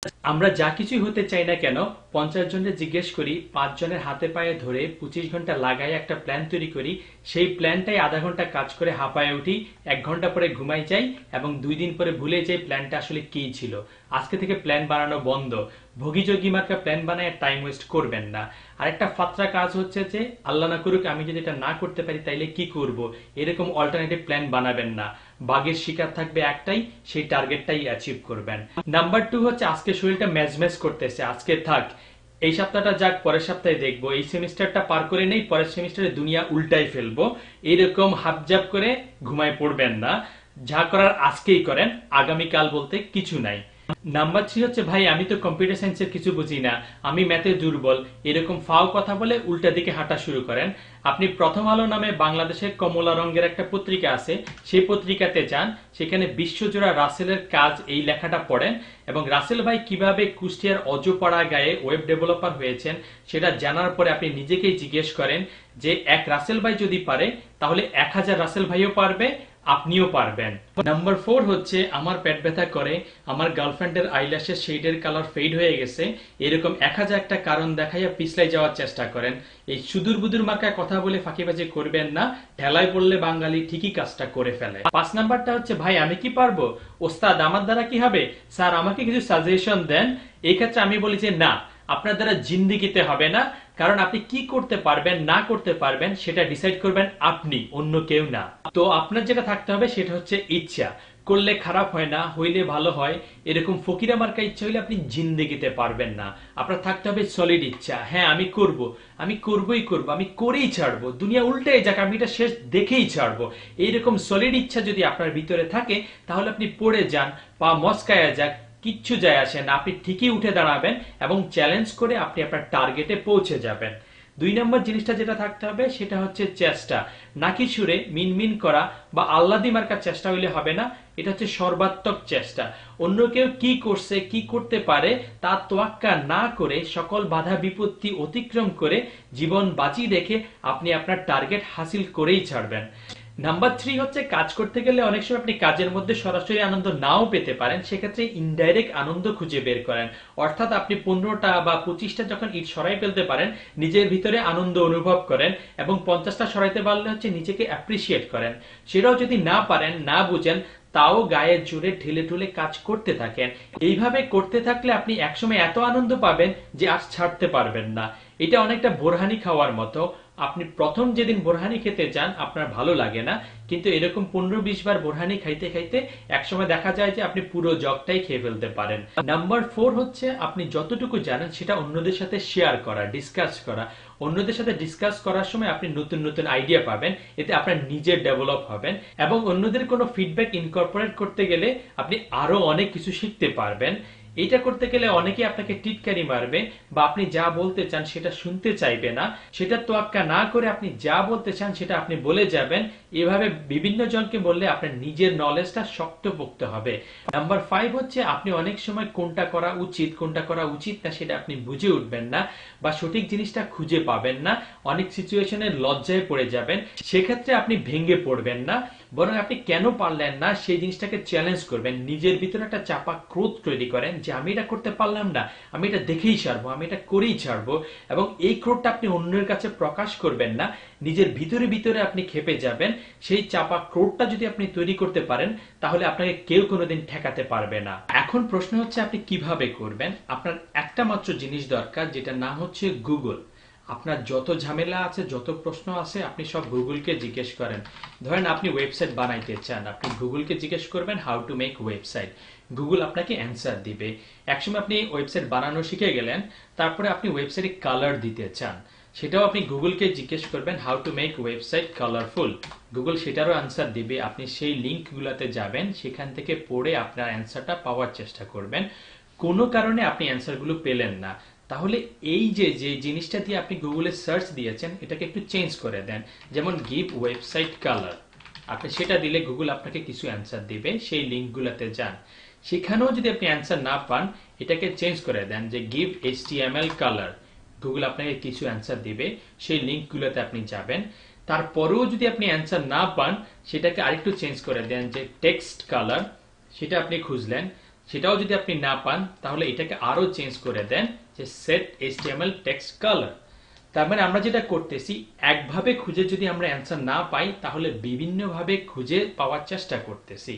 আমরা যা কিছুই হতে চাই না কেন 50 জনের জিজ্ঞেস করি, 5 জনের হাতে পায়ে ধরে 25 ঘন্টা লাগাই একটা প্ল্যান তৈরি করি, সেই প্ল্যানটাই আধা ঘন্টা কাজ করে হাঁপায়ে উঠি, 1 ঘন্টা পরে ঘুমাই যাই এবং 2 দিন পরে ভুলে যাই প্ল্যানটা আসলে কি ছিল। আজকে থেকে প্ল্যান বানানো বন্ধ। ভোগীযোগী মার্কা প্ল্যান বানায় টাইম ওয়েস্ট করবেন না। আরেকটা ফাত্রা কাজ হচ্ছে যে আল্লাহ না করুক আমি যদি এটা না করতে পারি তাইলে কি করব, এরকম অল্টারনেটিভ প্ল্যান বানাবেন না। বাগের শিকার থাকবে একটাই, সেই টার্গেটটাই অ্যাচিভ করবেন। নাম্বার 2 হচ্ছে আজকে শরীরটা ম্যাজম্যাজ করতেছে, আজকে থাক, এই সপ্তাহটা যাক, পরের সপ্তাহে দেখবো, এই সেমিস্টারটা পার করে নেই, পরের সেমিস্টারে দুনিয়া উল্টাই ফেলবো, এরকম হাবজাব করে ঘুমায় পড়বেন না। যা করার আজকেই করেন, আগামীকাল বলতে কিছু নাই। নাম্বার 3 হচ্ছে ভাই আমি তো কম্পিউটার সায়েন্সের কিছু বুঝি না, আমি ম্যাথে দুর্বল, এরকম ফাও কথা বলে উল্টা দিকে হাঁটা শুরু করেন। আপনি প্রথম আলো নামে বাংলাদেশের কমলা রঙের একটা পত্রিকা আছে, সেই পত্রিকাতে যান, সেখানে বিশ্বজোড়া রাসেলের কাজ এই লেখাটা পড়েন এবং রাসেল ভাই কিভাবে কুষ্টিয়ার অজপাড়া গায়ে ওয়েব ডেভেলপার হয়েছেন সেটা জানার পরে আপনি নিজেকেই জিজ্ঞেস করেন যে এক রাসেল ভাই যদি পারে তাহলে 1000 রাসেল ভাইও পারবে, আপনিও পারবেন। নাম্বার 4 হচ্ছে আমার পেট ব্যথা করে, আমার গার্লফ্রেন্ডের আইল্যাশের শেডের কালার ফেড হয়ে গেছে, এরকম 1000টা কারণ দেখাইয়া পিছলাই যাওয়ার চেষ্টা করেন। এই সুদূর বুদুর মার্কায় কথা বলে ফাঁকিবাজি করবেন না, ঠেলায় পড়লে বাঙালি ঠিকই কাজটা করে ফেলে। 5 নাম্বারটা হচ্ছে ভাই আমি কি পারবো, ওস্তাদ আমার দ্বারা কি হবে, স্যার আমাকে কিছু সাজেশন দেন। এই ক্ষেত্রে আমি বলি যে না, আপনার দ্বারা জিন্দিগিতে হবে না, কারণ আপনি কি করতে পারবেন না করতে পারবেন সেটা ডিসাইড করবেন আপনি, অন্য কেউ না। তো আপনার যেটা থাকতে হবে সেটা হচ্ছে ইচ্ছা, করলে খারাপ হয় না, হইলে ভালো হয়, এরকম ফকিরা মার্কা ইচ্ছা হইলে আপনি জিন্দেগিতে পারবেন না। আপনার থাকতে হবে সলিড ইচ্ছা, হ্যাঁ আমি করব, আমি করবই করব, আমি করেই ছাড়বো, দুনিয়া উল্টে যাক আমি এটা শেষ দেখেই ছাড়বো, এইরকম সলিড ইচ্ছা যদি আপনার ভিতরে থাকে তাহলে আপনি পড়ে যান, পা মস্কায়া যাক, কিচ্ছু যায় আসে না, আপনি ঠিকই উঠে দাঁড়াবেন এবং চ্যালেঞ্জ করে আপনি আপনার টার্গেটে পৌঁছে যাবেন। 2 নম্বর জিনিসটা যেটা থাকতে হবে সেটা হচ্ছে চেষ্টা। নাকি সুরে মিনমিন করা বা আল্লাদি মার্কার চেষ্টা হইলে হবে না, এটা হচ্ছে সর্বাত্মক চেষ্টা। অন্য কেউ কি করছে কি করতে পারে তা তোয়াক্কা না করে সকল বাধা বিপত্তি অতিক্রম করে জীবন বাজি রেখে আপনি আপনার টার্গেট হাসিল করেই ছাড়বেন। নাম্বার 3 হচ্ছে কাজ করতে গেলে অনেক সময় আপনি কাজের মধ্যে সরাসরি আনন্দ নাও পেতে পারেন, সেক্ষেত্রে ইনডাইরেক্ট আনন্দ খুঁজে বের করেন। অর্থাৎ আপনি 15টা বা 25টা যখন ইট সরাই ফেলতে পারেন নিজের ভিতরে আনন্দ অনুভব করেন এবং 50টা সরাইতে পারলে হচ্ছে নিজেকে অ্যাপ্রিসিয়েট করেন। সেটাও যদি না পারেন না বুঝেন তাও গায়ের জোরে ঢেলে ঢুলে কাজ করতে থাকেন। এইভাবে করতে থাকলে আপনি একসময় এত আনন্দ পাবেন যে আর ছাড়তে পারবেন না। এটা অনেকটা বোরহানি খাওয়ার মতো, আপনি প্রথম যেদিন বোরহানি খেতে যান আপনার ভালো লাগে না, কিন্তু এরকম 15-20 বার বোরহানি খাইতে খাইতে একসময় দেখা যায় যে আপনি পুরো জগটাই খেয়ে ফেলতে পারেন। নাম্বার 4 হচ্ছে আপনি যতটুকু জানেন সেটা অন্যদের সাথে শেয়ার করা, ডিসকাস করা। অন্যদের সাথে ডিসকাস করার সময় আপনি নতুন নতুন আইডিয়া পাবেন, এতে আপনার নিজের ডেভেলপ হবেন এবং অন্যদের কোনো ফিডব্যাক ইনকর্পোরেট করতে গেলে আপনি আরো অনেক কিছু শিখতে পারবেন। এটা করতে গেলে অনেকে আপনাকে টিটকারি মারবে বা আপনি যা বলতে চান সেটা শুনতে চাইবে না, সেটা তোয়াক্কা না করে আপনি যা বলতে চান সেটা আপনি বলে যাবেন। এভাবে বিভিন্ন জনকে বললে আপনার নিজের নলেজটা শক্তপোক্ত হবে। নাম্বার 5 হচ্ছে আপনি অনেক সময় কোনটা করা উচিত কোনটা করা উচিত না সেটা আপনি বুঝে উঠবেন না বা সঠিক জিনিসটা খুঁজে পাবেন না, অনেক সিচুয়েশনে লজ্জায় পড়ে যাবেন, সেক্ষেত্রে আপনি ভেঙে পড়বেন না, বরং আপনি কেন পারলেন না সেই জিনিসটাকে চ্যালেঞ্জ করবেন, নিজের ভিতরে একটা চাপা ক্রোধ তৈরি করেন যে আমি এটা করতে পারলাম না, আমি এটা দেখেই ছাড়বো, আমি এটা করেই ছাড়বো, এবং এই ক্রোধটা আপনি অন্যের কাছে প্রকাশ করবেন না, নিজের ভিতরে ভিতরে আপনি খেপে যাবেন। সেই চাপা ক্রোধটা যদি আপনি তৈরি করতে পারেন তাহলে আপনাকে কেউ কোনোদিন ঠেকাতে পারবে না। এখন প্রশ্ন হচ্ছে আপনি কিভাবে করবেন। আপনার একটা মাত্র জিনিস দরকার, যেটা নাম হচ্ছে গুগল। আপনার যত ঝামেলা আছে যত প্রশ্ন আছে আপনি সব গুগলকে জিজ্ঞেস করেন। ধরেন আপনি ওয়েবসাইট বানাইতে চান, আপনি গুগলকে জিজ্ঞেস করবেন how to make website, Google আপনাকে অ্যান্সার দিবে। একসময় আপনি ওয়েবসাইট বানানো শিখে গেলেন, তারপরে আপনি ওয়েবসাইটে কালার দিতে চান, সেটাও আপনি গুগলকে জিজ্ঞেস করবেন how to make website colourful, Google সেটারও অ্যান্সার দিবে। আপনি সেই লিঙ্কগুলোতে যাবেন, সেখান থেকে পড়ে আপনার অ্যান্সারটা পাওয়ার চেষ্টা করবেন। কোনো কারণে আপনি অ্যান্সারগুলো পেলেন না, তাহলে এই যে যে জিনিসটা দিয়ে আপনি গুগলে সার্চ দিয়েছেন এটাকে একটু চেঞ্জ করে দেন। যেমন গিভ ওয়েবসাইট কালার, আপনি সেটা দিলে গুগল আপনাকে কিছু অ্যান্সার দিবে, সেই লিঙ্কগুলোতে যান। সেখানেও যদি আপনি অ্যান্সার না পান এটাকে চেঞ্জ করে দেন যে গিভ এইচটিএমএল কালার, গুগল আপনাকে কিছু অ্যান্সার দিবে, সেই লিঙ্কগুলোতে আপনি যাবেন। তারপরেও যদি আপনি অ্যান্সার না পান সেটাকে আরেকটু চেঞ্জ করে দেন যে টেক্সট কালার, সেটা আপনি খুঁজলেন, সেটাও যদি আপনি না পান তাহলে এটাকে আরো চেঞ্জ করে দেন যে সেট HTML টেক্সট কালার। তার মানে আমরা যেটা করতেছি, একভাবে খুঁজে যদি আমরা অ্যান্সার না পাই তাহলে বিভিন্নভাবে খুঁজে পাওয়ার চেষ্টা করতেছি।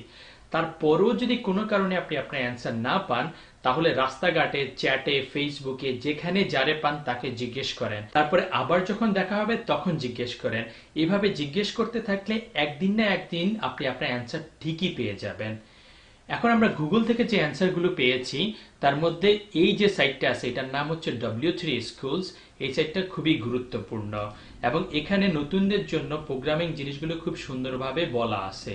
তারপরেও যদি কোনো কারণে আপনি আপনার অ্যান্সার না পান তাহলে রাস্তাঘাটে, চ্যাটে, ফেসবুকে যেখানে যারে পান তাকে জিজ্ঞেস করেন, তারপরে আবার যখন দেখা হবে তখন জিজ্ঞেস করেন। এভাবে জিজ্ঞেস করতে থাকলে একদিন না একদিন আপনি আপনার অ্যান্সার ঠিকই পেয়ে যাবেন। এখন আমরা গুগল থেকে যে অ্যান্সারগুলো পেয়েছি তার মধ্যে এই যে সাইটটা আছে এটার নাম হচ্ছে W3 Schools। এই সাইটটা খুবই গুরুত্বপূর্ণ এবং এখানে নতুনদের জন্য প্রোগ্রামিং জিনিসগুলো খুব সুন্দরভাবে বলা আছে।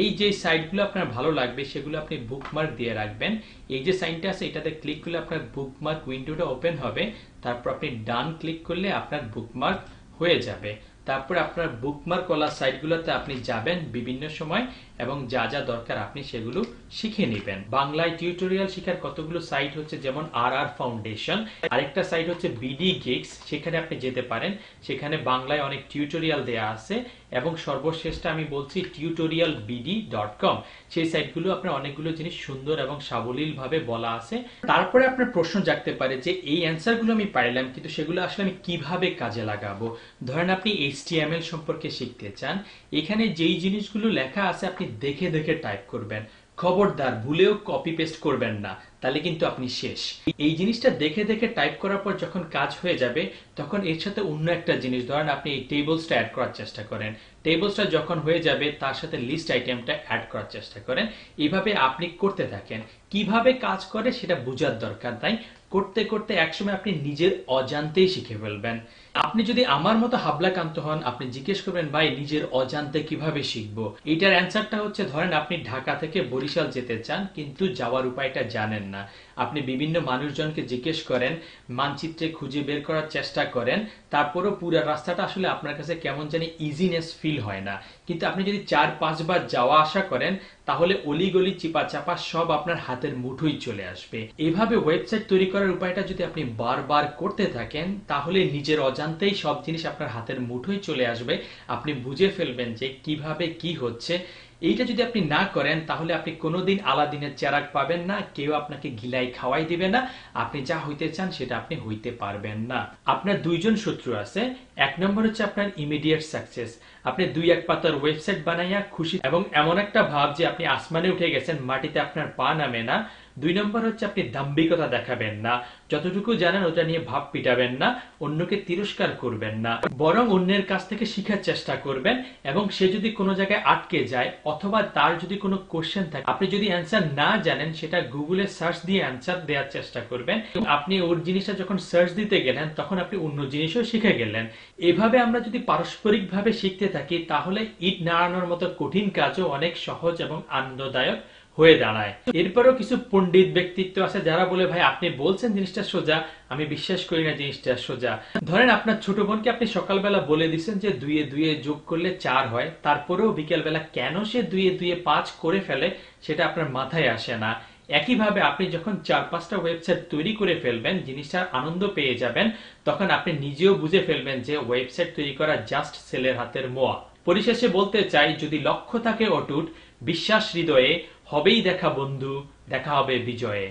এই যে সাইটগুলো আপনার ভালো লাগবে সেগুলো আপনি বুকমার্ক দিয়ে রাখবেন। এই যে সাইনটা আছে এটাতে ক্লিক করলে আপনার বুকমার্ক উইন্ডোটা ওপেন হবে, তারপর আপনি ডান ক্লিক করলে আপনার বুকমার্ক হয়ে যাবে। তারপর আপনার বুকমার্ক ওয়ালা সাইটগুলোতে আপনি যাবেন বিভিন্ন সময় এবং যা যা দরকার আপনি সেগুলো শিখে নেবেন। বাংলায় টিউটোরিয়াল শেখার কতগুলো সাইট হচ্ছে, যেমন RR ফাউন্ডেশন, আরেকটা সাইট হচ্ছে BD Gigs, সেখানে আপনি যেতে পারেন। সেখানে বাংলায় অনেক টিউটোরিয়াল দেয়া আছে এবং সর্বশেষটা আমি বলছি tutorialbd.com। সেই সাইটগুলো আপনার অনেকগুলো জিনিস সুন্দর এবং সাবলীলভাবে বলা আছে। তারপরে আপনার প্রশ্ন জাগতে পারে যে এই অ্যান্সারগুলো আমি পাইলাম কিন্তু সেগুলো আসলে আমি কিভাবে কাজে লাগাবো। ধরেন আপনি HTML সম্পর্কে শিখতে চান, এখানে যেই জিনিসগুলো লেখা আছে আপনি দেখে দেখে টাইপ করবেন। খবরদার ভুলেও কপি পেস্ট করবেন না, তাহলে কিন্তু আপনি শেষ। এই জিনিসটা দেখে দেখে টাইপ করার পর যখন কাজ হয়ে যাবে তখন এর সাথে অন্য একটা জিনিস, ধরেন আপনি এই টেবলসটা অ্যাড করার চেষ্টা করেন। টেবলসটা যখন হয়ে যাবে তার সাথে লিস্ট আইটেমটা অ্যাড করার চেষ্টা করেন। এইভাবে আপনি করতে থাকেন। কিভাবে কাজ করে সেটা বোঝার দরকার নাই, করতে করতে একসময় আপনি নিজের অজান্তেই শিখে ফেলবেন। আপনি যদি আমার মতো হাবলাকান্ত হন, আপনি জিজ্ঞেস করবেন ভাই নিজের অজান্তে কিভাবে শিখবো। এটার অ্যান্সারটা হচ্ছে, ধরেন আপনি ঢাকা থেকে বরিশাল যেতে চান কিন্তু যাওয়ার উপায়টা জানেন না। আপনি বিভিন্ন মানুষজনকে জিজ্ঞেস করেন, মানচিত্রে খুঁজে বের করার চেষ্টা করেন, তারপরও পুরো রাস্তাটা আসলে আপনার কাছে কেমন জানি ইজিনেস ফিল হয় না। কিন্তু আপনি যদি 4-5 বার যাওয়া আসা করেন তাহলে অলিগলি চিপা চাপা সব আপনার হাতের মুঠোয় চলে আসবে। এইভাবে ওয়েবসাইট তৈরি করার উপায়টা যদি আপনি বারবার করতে থাকেন তাহলে নিজের অজান্তেই সব জিনিস আপনার হাতের মুঠোয় চলে আসবে। আপনি বুঝে ফেলবেন যে কিভাবে কি হচ্ছে। এইটা যদি আপনি না করেন তাহলে আপনি কোনোদিন আলাদিনের চেরাগ পাবেন না, কেউ আপনাকে গিলাই খাওয়াই দিবে না, আপনি যা হইতে চান সেটা আপনি হইতে পারবেন না। আপনার দুইজন শত্রু আছে। এক নম্বর হচ্ছে আপনার ইমিডিয়েট সাকসেস। আপনি 2-1 পাতার ওয়েবসাইট বানাইয়া খুশি এবং এমন একটা ভাব যে আপনি আসমানে উঠে গেছেন, মাটিতে আপনার পা নামে না। 2 নম্বর হচ্ছে আপনি দাম্ভিকতা দেখাবেন না, যতটুকু জানেন ওটা নিয়ে ভাব পিটাবেন না, অন্যকে তিরস্কার করবেন না, বরং অন্যের কাছ থেকে শেখার চেষ্টা করবেন। এবং সে যদি কোনো জায়গায় আটকে যায় অথবা তার যদি কোনো কোশ্চেন থাকে, আপনি যদি অ্যান্সার না জানেন সেটা গুগলে সার্চ দিয়ে অ্যান্সার দেওয়ার চেষ্টা করবেন। আপনি ওর জিনিসটা যখন সার্চ দিতে গেলেন তখন আপনি অন্য জিনিসও শিখে গেলেন। এভাবে আমরা যদি পারস্পরিকভাবে শিখতে থাকি তাহলে ইট নাড়ানোর মতো কঠিন কাজও অনেক সহজ এবং আনন্দদায়ক হয়ে দাঁড়ায়। এরপরও কিছু পণ্ডিত ব্যক্তিত্ব আছে যারা বলে ভাই আপনি বলছেন জিনিসটা সোজা, আমি বিশ্বাস করি না জিনিসটা সোজা। ধরেন আপনার ছোট বোনকে আপনি সকালবেলা বলে দিচ্ছেন যে 2-2 যোগ করলে 4 হয়, তারপরেও বিকেলবেলা কেন সে 2-2 5 করে ফেলে সেটা আপনার মাথায় আসে না। একইভাবে আপনি যখন 4-5টা ওয়েবসাইট তৈরি করে ফেলবেন, জিনিসটার আনন্দ পেয়ে যাবেন, তখন আপনি নিজেও বুঝে ফেলবেন যে ওয়েবসাইট তৈরি করা জাস্ট ছেলের হাতের মোয়া। পরিশেষে বলতে চাই, যদি লক্ষ্য থাকে অটুট, বিশ্বাস হৃদয়ে, হবেই দেখা বন্ধু, দেখা হবে বিজয়ে।